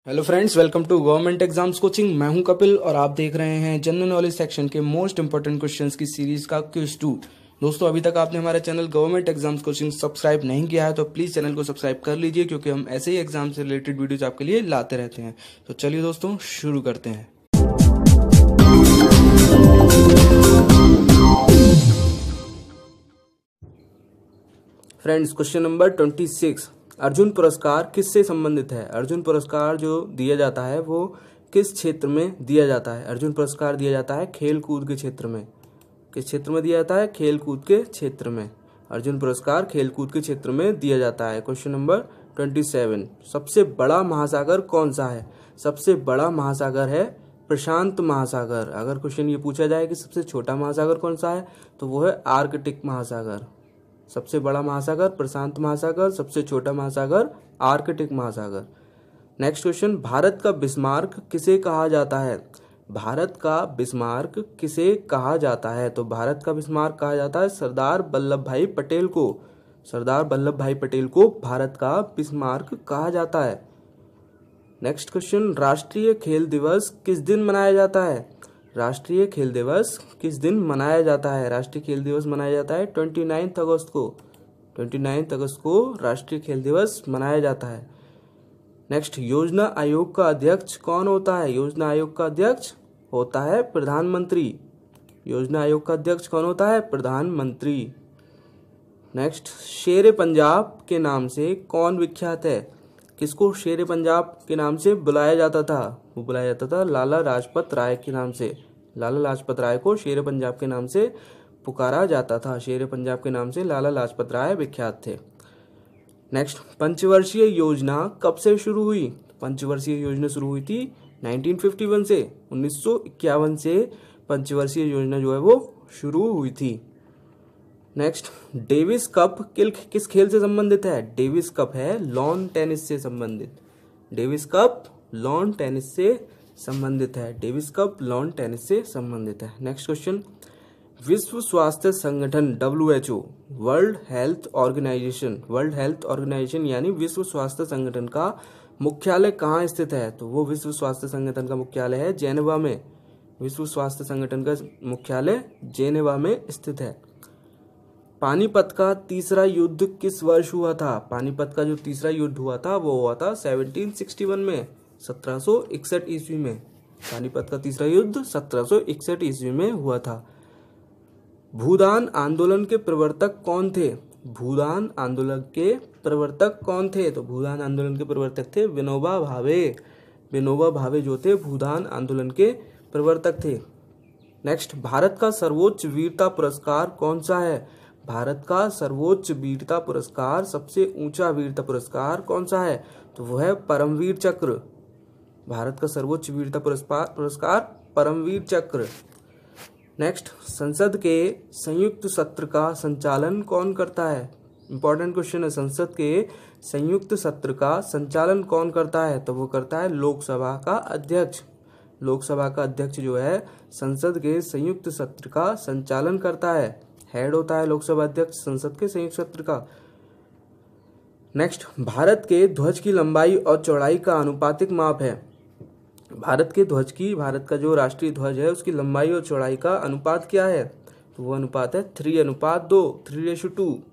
Hello friends, welcome to government exams coaching. मैं हूं कपिल और आप देख रहे हैं जनरल नॉलेज सेक्शन के मोस्ट इंपोर्टेंट क्वेश्चंस की सीरीज का क्विज 2। दोस्तों, अभी तक आपने हमारा channel government exams coaching subscribe नहीं किया है तो प्लीज़ चैनल को सब्सक्राइब कर लीजिए, क्योंकि हम ऐसे ही एग्जाम से रिलेटेड वीडियोज आपके लिए लाते रहते हैं। तो चलिए दोस्तों, शुरू करते हैं। फ्रेंड्स, क्वेश्चन नंबर 26, अर्जुन पुरस्कार किससे संबंधित है? अर्जुन पुरस्कार जो दिया जाता है वो किस क्षेत्र में दिया जाता है? अर्जुन पुरस्कार दिया जाता है खेल कूद के क्षेत्र में। किस क्षेत्र में दिया जाता है? खेल कूद के क्षेत्र में। अर्जुन पुरस्कार खेल कूद के क्षेत्र में दिया जाता है। क्वेश्चन नंबर 27, सबसे बड़ा महासागर कौन सा है? सबसे बड़ा महासागर है प्रशांत महासागर। अगर क्वेश्चन ये पूछा जाए कि सबसे छोटा महासागर कौन सा है, तो वो है आर्कटिक महासागर। सबसे बड़ा महासागर प्रशांत महासागर, सबसे छोटा महासागर आर्कटिक महासागर। नेक्स्ट क्वेश्चन, भारत का बिस्मार्क किसे कहा जाता है? भारत का बिस्मार्क किसे कहा जाता है? तो भारत का बिस्मार्क कहा जाता है सरदार वल्लभ भाई पटेल को। सरदार वल्लभ भाई पटेल को भारत का बिस्मार्क कहा जाता है। नेक्स्ट क्वेश्चन, राष्ट्रीय खेल दिवस किस दिन मनाया जाता है? राष्ट्रीय खेल दिवस किस दिन मनाया जाता है? राष्ट्रीय खेल दिवस मनाया जाता है 29 अगस्त को। 29 अगस्त को राष्ट्रीय खेल दिवस मनाया जाता है। नेक्स्ट, योजना आयोग का अध्यक्ष कौन होता है? योजना आयोग का अध्यक्ष होता है प्रधानमंत्री। योजना आयोग का अध्यक्ष कौन होता है? प्रधानमंत्री। नेक्स्ट, शेर पंजाब के नाम से कौन विख्यात है? किसको शेर पंजाब के नाम से बुलाया जाता था? वो बुलाया जाता था लाला लाजपत राय के नाम से। लाला लाजपत राय को शेर पंजाब के नाम से पुकारा जाता था। शेर पंजाब के नाम से लाला लाजपत राय विख्यात थे। नेक्स्ट, पंचवर्षीय योजना कब से शुरू हुई? पंचवर्षीय योजना शुरू हुई थी 1951 से। 1951 से पंचवर्षीय योजना जो है वो शुरू हुई थी। नेक्स्ट, डेविस कप किस खेल से संबंधित है? डेविस कप है लॉन टेनिस से संबंधित। डेविस कप लॉन टेनिस से संबंधित है। डेविस कप लॉन टेनिस से संबंधित है। नेक्स्ट क्वेश्चन, विश्व स्वास्थ्य संगठन WHO, वर्ल्ड हेल्थ ऑर्गेनाइजेशन यानी विश्व स्वास्थ्य संगठन का मुख्यालय कहाँ स्थित है? तो वो विश्व स्वास्थ्य संगठन का मुख्यालय है जेनेवा में। विश्व स्वास्थ्य संगठन का मुख्यालय जेनेवा में स्थित है। पानीपत का तीसरा युद्ध किस वर्ष हुआ था? पानीपत का जो तीसरा युद्ध हुआ था वो हुआ था 1761 में, 1761 ईस्वी में। पानीपत का तीसरा युद्ध 1761 ईस्वी में हुआ था। भूदान आंदोलन के प्रवर्तक कौन थे? भूदान आंदोलन के प्रवर्तक कौन थे? तो भूदान आंदोलन के प्रवर्तक थे विनोबा भावे। विनोबा भावे जो थे भूदान आंदोलन के प्रवर्तक थे। नेक्स्ट, भारत का सर्वोच्च वीरता पुरस्कार कौन सा है? भारत का सर्वोच्च वीरता पुरस्कार, सबसे ऊंचा वीरता पुरस्कार कौन सा है? तो वो है परमवीर चक्र। भारत का सर्वोच्च वीरता पुरस्कार परमवीर चक्र। नेक्स्ट, संसद के संयुक्त सत्र का संचालन कौन करता है? इंपॉर्टेंट क्वेश्चन है। संसद के संयुक्त सत्र का संचालन कौन करता है? तो वो करता है लोकसभा का अध्यक्ष। लोकसभा का अध्यक्ष जो है संसद के संयुक्त सत्र का संचालन करता है। हेड होता है लोकसभा अध्यक्ष संसद के संयुक्त सत्र का। नेक्स्ट, भारत के ध्वज की लंबाई और चौड़ाई का आनुपातिक माप है। भारत का जो राष्ट्रीय ध्वज है उसकी लंबाई और चौड़ाई का अनुपात क्या है? तो वो अनुपात है 3:2, 3:2।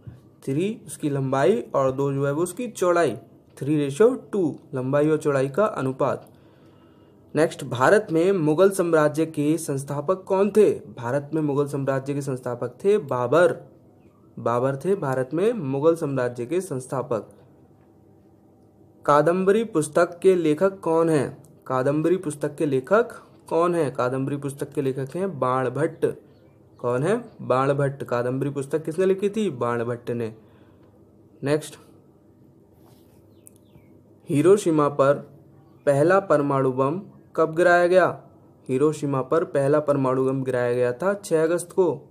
3 उसकी लंबाई और 2 जो है वो उसकी चौड़ाई, 3:2 लंबाई और चौड़ाई का अनुपात। नेक्स्ट, भारत में मुगल साम्राज्य के संस्थापक कौन थे? भारत में मुगल साम्राज्य के संस्थापक थे बाबर। बाबर थे भारत में मुगल साम्राज्य के संस्थापक। कादम्बरी पुस्तक के लेखक कौन है? कादम्बरी पुस्तक के लेखक कौन है? कादम्बरी पुस्तक के लेखक हैं बाणभट्ट। कौन है? बाणभट्ट। कादम्बरी पुस्तक किसने लिखी थी? बाणभट्ट ने। नेक्स्ट, हिरोशिमा पर पहला परमाणु बम कब गिराया गया? हिरोशिमा पर पहला परमाणु बम गिराया गया था 6 अगस्त को।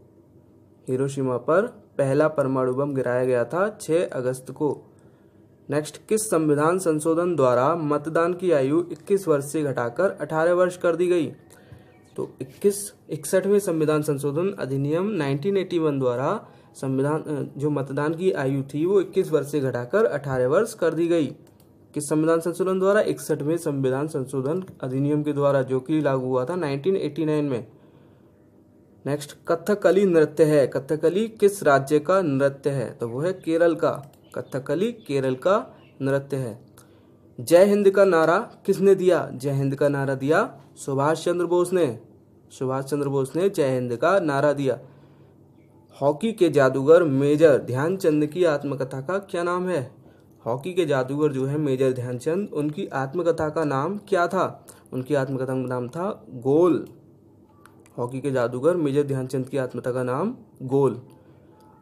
हिरोशिमा पर पहला परमाणु बम गिराया गया था 6 अगस्त को। नेक्स्ट, किस संविधान संशोधन द्वारा मतदान की आयु 21 वर्ष से घटाकर 18 वर्ष कर दी गई? तो 61वें संविधान संशोधन अधिनियम 1981 द्वारा संविधान जो मतदान की आयु थी वो 21 वर्ष से घटाकर 18 वर्ष कर दी गई। किस संविधान संशोधन द्वारा? 61वें संविधान संशोधन अधिनियम के द्वारा, जो कि लागू हुआ था 1989 में। नेक्स्ट, कथकली नृत्य है, कथकली किस राज्य का नृत्य है? तो वो है केरल का। कथकली केरल का नृत्य है। जय हिंद का नारा किसने दिया? जय हिंद का नारा दिया सुभाष चंद्र बोस ने। सुभाष चंद्र बोस ने जय हिंद का नारा दिया। हॉकी के जादूगर मेजर ध्यानचंद की आत्मकथा का क्या नाम है? हॉकी के जादूगर जो है मेजर ध्यानचंद, उनकी आत्मकथा का नाम क्या था? उनकी आत्मकथा का नाम था गोल। हॉकी के जादूगर मेजर ध्यानचंद की आत्मकथा का नाम गोल।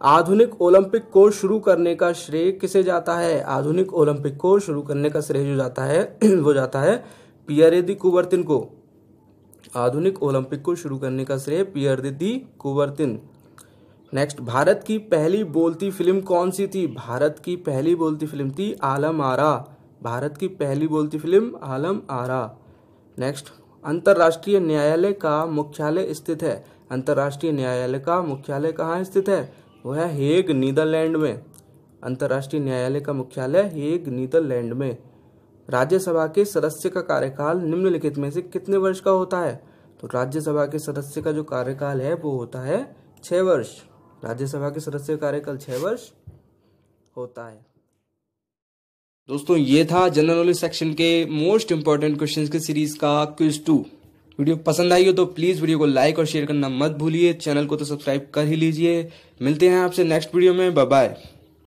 आधुनिक ओलंपिक को शुरू करने का श्रेय किसे जाता है? आधुनिक ओलंपिक को शुरू करने का श्रेय जो जाता है वो जाता है पियर दी कुबर्तिन को। आधुनिक ओलंपिक को शुरू करने का श्रेय पियर दी कुबर्तिन। नेक्स्ट, भारत की पहली बोलती फिल्म कौन सी थी? भारत की पहली बोलती फिल्म थी आलम आरा। भारत की पहली बोलती फिल्म आलम आरा। नेक्स्ट, अंतर्राष्ट्रीय न्यायालय का मुख्यालय स्थित है। अंतर्राष्ट्रीय न्यायालय का मुख्यालय कहाँ स्थित है? वो है हेग, नीदरलैंड में। अंतर्राष्ट्रीय न्यायालय का मुख्यालय हेग, नीदरलैंड में। राज्यसभा के सदस्य का कार्यकाल निम्नलिखित में से कितने वर्ष का होता है? तो राज्यसभा के सदस्य का जो कार्यकाल है वो होता है 6 वर्ष। राज्यसभा के सदस्य का कार्यकाल 6 वर्ष होता है। दोस्तों, ये था जनरल नॉलेज सेक्शन के मोस्ट इंपॉर्टेंट क्वेश्चंस की सीरीज का क्विज 2। वीडियो पसंद आई हो तो प्लीज वीडियो को लाइक और शेयर करना मत भूलिए। चैनल को तो सब्सक्राइब कर ही लीजिए। मिलते हैं आपसे नेक्स्ट वीडियो में। Bye bye.